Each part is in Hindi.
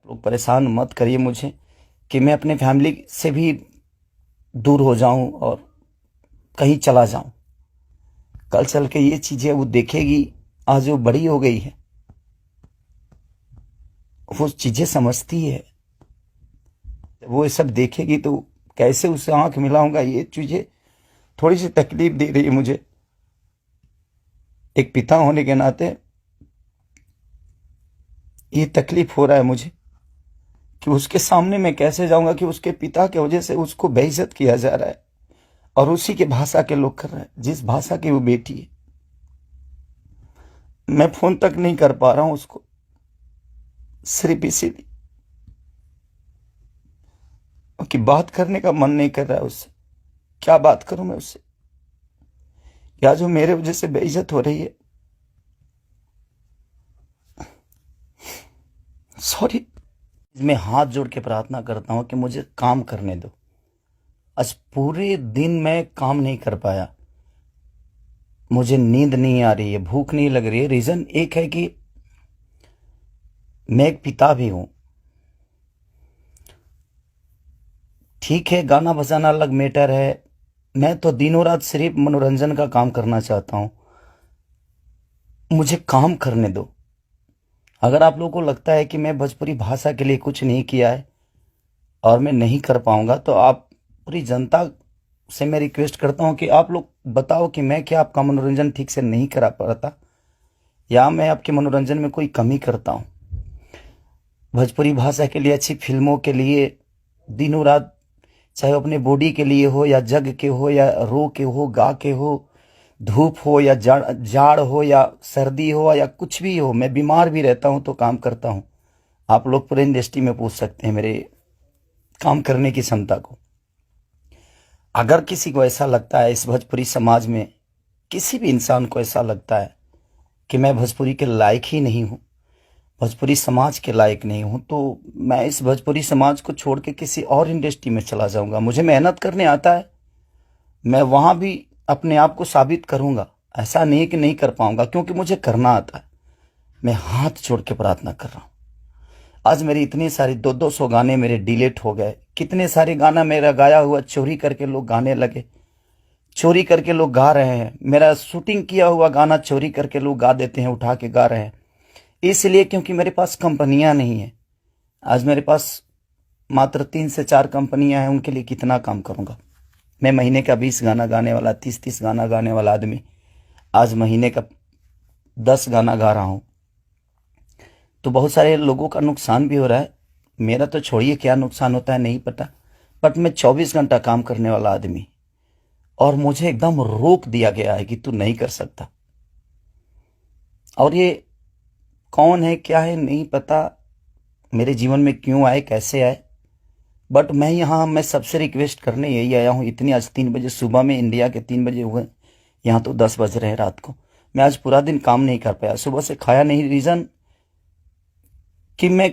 लोग परेशान मत करिए मुझे कि मैं अपने फैमिली से भी दूर हो जाऊं और कहीं चला जाऊं। कल चल के ये चीजें वो देखेगी, आज वो बड़ी हो गई है, वो चीजें समझती है। जब वो ये सब देखेगी तो कैसे उससे आंख मिलाऊंगा, ये चीजें थोड़ी सी तकलीफ दे रही है मुझे। एक पिता होने के नाते ये तकलीफ हो रहा है मुझे कि उसके सामने मैं कैसे जाऊंगा कि उसके पिता की वजह से उसको बेइज्जत किया जा रहा है और उसी के भाषा के लोग कर रहे हैं, जिस भाषा की वो बेटी है। मैं फोन तक नहीं कर पा रहा हूं उसको, सिर्फ इसीलिए कि बात करने का मन नहीं कर रहा है उससे। क्या बात करूं मैं उससे, या जो मेरे वजह से बेइज्जत हो रही है। सॉरी। मैं हाथ जोड़ के प्रार्थना करता हूं कि मुझे काम करने दो। आज पूरे दिन मैं काम नहीं कर पाया, मुझे नींद नहीं आ रही है, भूख नहीं लग रही है। रीजन एक है कि मैं एक पिता भी हूं। ठीक है, गाना बजाना अलग मैटर है, मैं तो दिनों रात सिर्फ मनोरंजन का काम करना चाहता हूं। मुझे काम करने दो। अगर आप लोगों को लगता है कि मैं भोजपुरी भाषा के लिए कुछ नहीं किया है और मैं नहीं कर पाऊंगा, तो आप पूरी जनता से मैं रिक्वेस्ट करता हूं कि आप लोग बताओ कि मैं क्या आपका मनोरंजन ठीक से नहीं करा पाता, या मैं आपके मनोरंजन में कोई कमी करता हूं। भोजपुरी भाषा के लिए, अच्छी फिल्मों के लिए दिनों रात, चाहे वो अपने बॉडी के लिए हो या जग के हो या रो के हो, गा के हो, धूप हो या जाड़ जाड़ हो या सर्दी हो या कुछ भी हो, मैं बीमार भी रहता हूं तो काम करता हूं। आप लोग पूरे इंडस्ट्री में पूछ सकते हैं मेरे काम करने की क्षमता को। अगर किसी को ऐसा लगता है, इस भोजपुरी समाज में किसी भी इंसान को ऐसा लगता है कि मैं भोजपुरी के लायक ही नहीं हूं, भोजपुरी समाज के लायक नहीं हूं, तो मैं इस भोजपुरी समाज को छोड़ के किसी और इंडस्ट्री में चला जाऊंगा। मुझे मेहनत करने आता है, मैं वहां भी अपने आप को साबित करूंगा। ऐसा नहीं है कि नहीं कर पाऊंगा, क्योंकि मुझे करना आता है। मैं हाथ जोड़ के प्रार्थना कर रहा हूं। आज मेरी इतनी सारी 200 गाने मेरे डिलीट हो गए। कितने सारे गाना मेरा गाया हुआ चोरी करके लोग गाने लगे, चोरी करके लोग गा रहे हैं। मेरा शूटिंग किया हुआ गाना चोरी करके लोग गा देते हैं, उठा के गा रहे हैं। इसलिए क्योंकि मेरे पास कंपनियां नहीं है। आज मेरे पास मात्र 3 से 4 कंपनियां हैं, उनके लिए कितना काम करूंगा मैं। महीने का 20 गाना गाने वाला, 30 गाना गाने वाला आदमी आज महीने का 10 गाना गा रहा हूं, तो बहुत सारे लोगों का नुकसान भी हो रहा है। मेरा तो छोड़िए क्या नुकसान होता है नहीं पता, बट मैं 24 घंटा काम करने वाला आदमी, और मुझे एकदम रोक दिया गया है कि तू नहीं कर सकता। और ये कौन है क्या है नहीं पता, मेरे जीवन में क्यों आए कैसे आए, बट मैं सबसे रिक्वेस्ट करने यही आया हूं। इतनी आज 3 बजे सुबह में, इंडिया के 3 बजे हुए, यहाँ तो 10 बज रहे हैं रात को। मैं आज पूरा दिन काम नहीं कर पाया, सुबह से खाया नहीं। रीजन कि मैं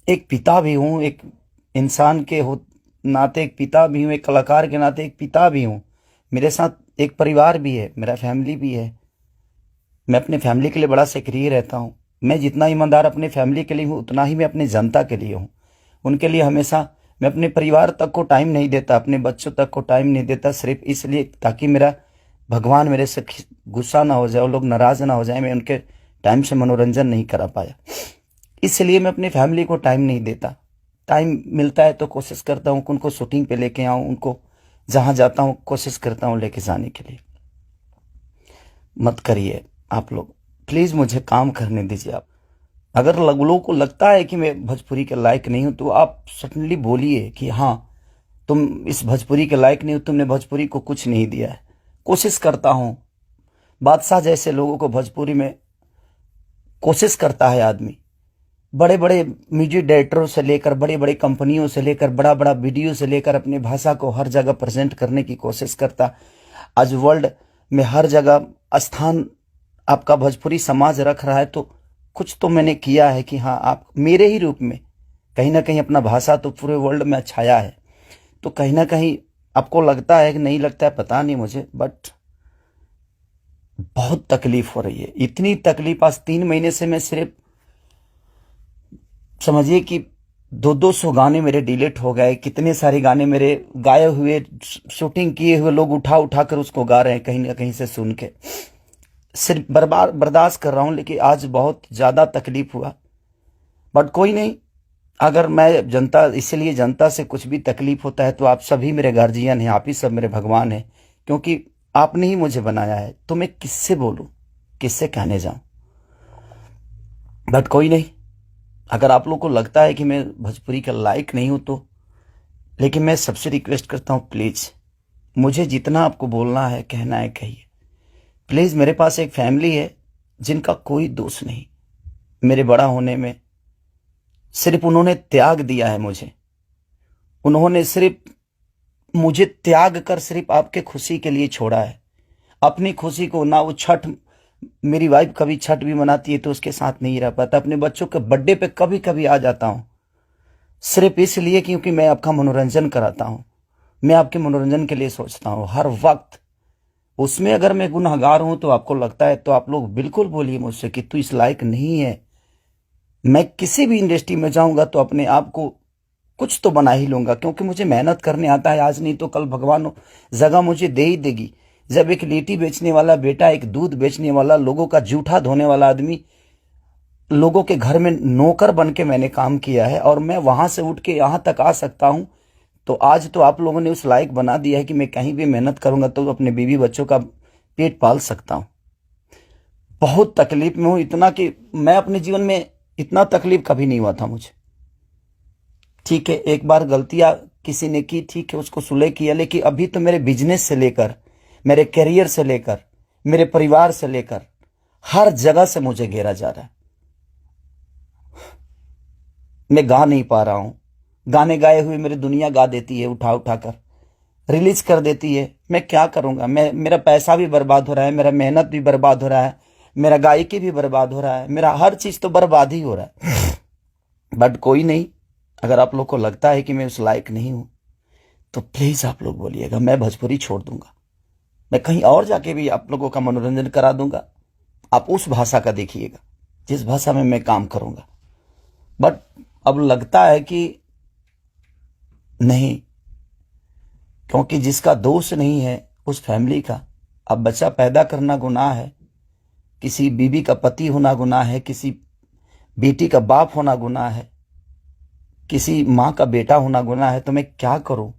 एक पिता भी हूं, एक इंसान के हो नाते एक पिता भी हूं, एक कलाकार के नाते एक पिता भी हूं। मेरे साथ एक परिवार भी है, मेरा फैमिली भी है। मैं अपने फैमिली के लिए बड़ा सक्रिय रहता हूं। मैं जितना ईमानदार अपने फैमिली के लिए हूं, उतना ही मैं अपनी जनता के लिए हूं। उनके लिए हमेशा मैं अपने परिवार तक को टाइम नहीं देता, अपने बच्चों तक को टाइम नहीं देता, सिर्फ इसलिए ताकि मेरा भगवान मेरे से गुस्सा ना हो जाए, वो लोग नाराज ना हो जाए, मैं उनके टाइम से मनोरंजन नहीं करा पाया। इसलिए मैं अपनी फैमिली को टाइम नहीं देता। टाइम मिलता है तो कोशिश करता हूँ कि उनको शूटिंग पे लेके आऊँ, उनको जहाँ जाता हूँ कोशिश करता हूँ लेके जाने के लिए। मत करिए आप लोग, प्लीज़ मुझे काम करने दीजिए आप। अगर लोगों को लगता है कि मैं भोजपुरी के लायक नहीं हूं, तो आप सडनली बोलिए कि हाँ, तुम इस भोजपुरी के लायक नहीं हो, तुमने भोजपुरी को कुछ नहीं दिया है। कोशिश करता हूं। बादशाह जैसे लोगों को भोजपुरी में कोशिश करता है आदमी। बड़े बड़े म्यूजिक डायरेक्टरों से लेकर, बड़े बड़े कंपनियों से लेकर, बड़ा बड़ा वीडियो से लेकर अपनी भाषा को हर जगह प्रेजेंट करने की कोशिश करता। आज वर्ल्ड में हर जगह स्थान आपका भोजपुरी समाज रख रहा है, तो कुछ तो मैंने किया है कि हाँ, आप मेरे ही रूप में कहीं ना कहीं अपना भाषा तो पूरे वर्ल्ड में छाया है। तो कहीं ना कहीं आपको लगता है कि नहीं लगता है पता नहीं मुझे, बट बहुत तकलीफ हो रही है। इतनी तकलीफ आज 3 महीने से मैं सिर्फ समझिए कि 200 गाने मेरे डिलीट हो गए, कितने सारे गाने मेरे गाए हुए, शूटिंग किए हुए लोग उठा उठा कर उसको गा रहे हैं कहीं ना कहीं से सुन के। सिर्फ बर्बाद बर्दाश्त कर रहा हूं, लेकिन आज बहुत ज्यादा तकलीफ हुआ। बट कोई नहीं, अगर मैं जनता, इसलिए जनता से कुछ भी तकलीफ होता है तो आप सभी मेरे गार्जियन हैं, आप ही सब मेरे भगवान हैं, क्योंकि आपने ही मुझे बनाया है। तो मैं किससे बोलूं, किससे कहने जाऊं। बट कोई नहीं, अगर आप लोग को लगता है कि मैं भोजपुरी का लायक नहीं हूं तो, लेकिन मैं सबसे रिक्वेस्ट करता हूं, प्लीज मुझे जितना आपको बोलना है, कहना है, कहिए। प्लीज, मेरे पास एक फैमिली है जिनका कोई दोष नहीं मेरे बड़ा होने में। सिर्फ उन्होंने त्याग दिया है मुझे, उन्होंने सिर्फ मुझे त्याग कर सिर्फ आपके खुशी के लिए छोड़ा है। अपनी खुशी को ना, वो छठ, मेरी वाइफ कभी छठ भी मनाती है तो उसके साथ नहीं रह पाता। अपने बच्चों के बर्थडे पे कभी कभी आ जाता हूं, सिर्फ इसलिए क्योंकि मैं आपका मनोरंजन कराता हूं, मैं आपके मनोरंजन के लिए सोचता हूं हर वक्त। उसमें अगर मैं गुनहगार हूं तो आपको लगता है तो आप लोग बिल्कुल बोलिए मुझसे कि तू इस लायक नहीं है। मैं किसी भी इंडस्ट्री में जाऊंगा तो अपने आप को कुछ तो बना ही लूंगा, क्योंकि मुझे मेहनत करने आता है। आज नहीं तो कल भगवान जगह मुझे दे ही देगी। जब एक लिट्टी बेचने वाला बेटा, एक दूध बेचने वाला, लोगों का जूठा धोने वाला आदमी, लोगों के घर में नौकर बन के मैंने काम किया है और मैं वहां से उठ के यहां तक आ सकता हूं, तो आज तो आप लोगों ने उस लायक बना दिया है कि मैं कहीं भी मेहनत करूंगा तो अपने बीवी बच्चों का पेट पाल सकता हूं। बहुत तकलीफ में हूं, इतना कि मैं अपने जीवन में इतना तकलीफ कभी नहीं हुआ था मुझे। ठीक है, एक बार गलतियां किसी ने की, ठीक है, उसको सुलह किया, लेकिन अभी तो मेरे बिजनेस से लेकर, मेरे करियर से लेकर, मेरे परिवार से लेकर हर जगह से मुझे घेरा जा रहा है। मैं गा नहीं पा रहा हूं। गाने गाए हुए मेरी दुनिया गा देती है, उठा उठा कर रिलीज कर देती है। मैं क्या करूंगा, मेरा पैसा भी बर्बाद हो रहा है, मेरा मेहनत भी बर्बाद हो रहा है, मेरा गायकी भी बर्बाद हो रहा है, मेरा हर चीज तो बर्बाद ही हो रहा है। बट कोई नहीं, अगर आप लोग को लगता है कि मैं उस लायक नहीं हूं तो प्लीज आप लोग बोलिएगा, मैं भोजपुरी छोड़ दूंगा। मैं कहीं और जाके भी आप लोगों का मनोरंजन करा दूंगा। आप उस भाषा का देखिएगा जिस भाषा में मैं काम करूंगा। बट अब लगता है कि नहीं, क्योंकि जिसका दोष नहीं है उस फैमिली का, अब बच्चा पैदा करना गुनाह है, किसी बीवी का पति होना गुनाह है, किसी बेटी का बाप होना गुनाह है, किसी माँ का बेटा होना गुनाह है। तो मैं क्या करूं।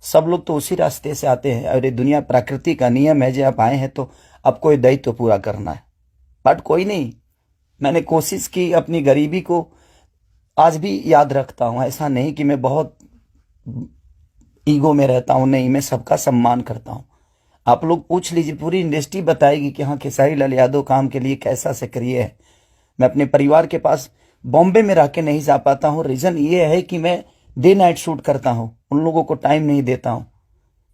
सब लोग तो उसी रास्ते से आते हैं और ये दुनिया प्रकृति का नियम है, जो आप आए हैं तो आपको ये दायित्व पूरा करना है। बट कोई नहीं, मैंने कोशिश की, अपनी गरीबी को आज भी याद रखता हूं। ऐसा नहीं कि मैं बहुत ईगो में रहता हूं, नहीं, मैं सबका सम्मान करता हूं। आप लोग पूछ लीजिए, पूरी इंडस्ट्री बताएगी कि हाँ, खेसारी लाल यादव काम के लिए कैसा सक्रिय है। मैं अपने परिवार के पास बॉम्बे में रह के नहीं जा पाता हूं। रीजन ये है कि मैं डे नाइट शूट करता हूं, उन लोगों को टाइम नहीं देता हूं,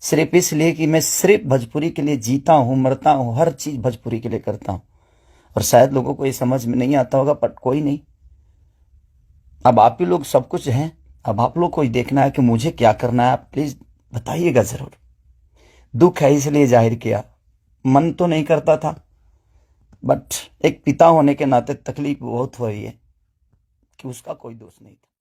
सिर्फ इसलिए कि मैं सिर्फ भोजपुरी के लिए जीता हूं, मरता हूं, हर चीज भोजपुरी के लिए करता हूं। और शायद लोगों को ये समझ में नहीं आता होगा, बट कोई नहीं, अब आप ही लोग सब कुछ हैं। अब आप लोग को ही देखना है कि मुझे क्या करना है। आप प्लीज बताइएगा जरूर। दुख है इसलिए जाहिर किया, मन तो नहीं करता था, बट एक पिता होने के नाते तकलीफ बहुत हुई है कि उसका कोई दोष नहीं था।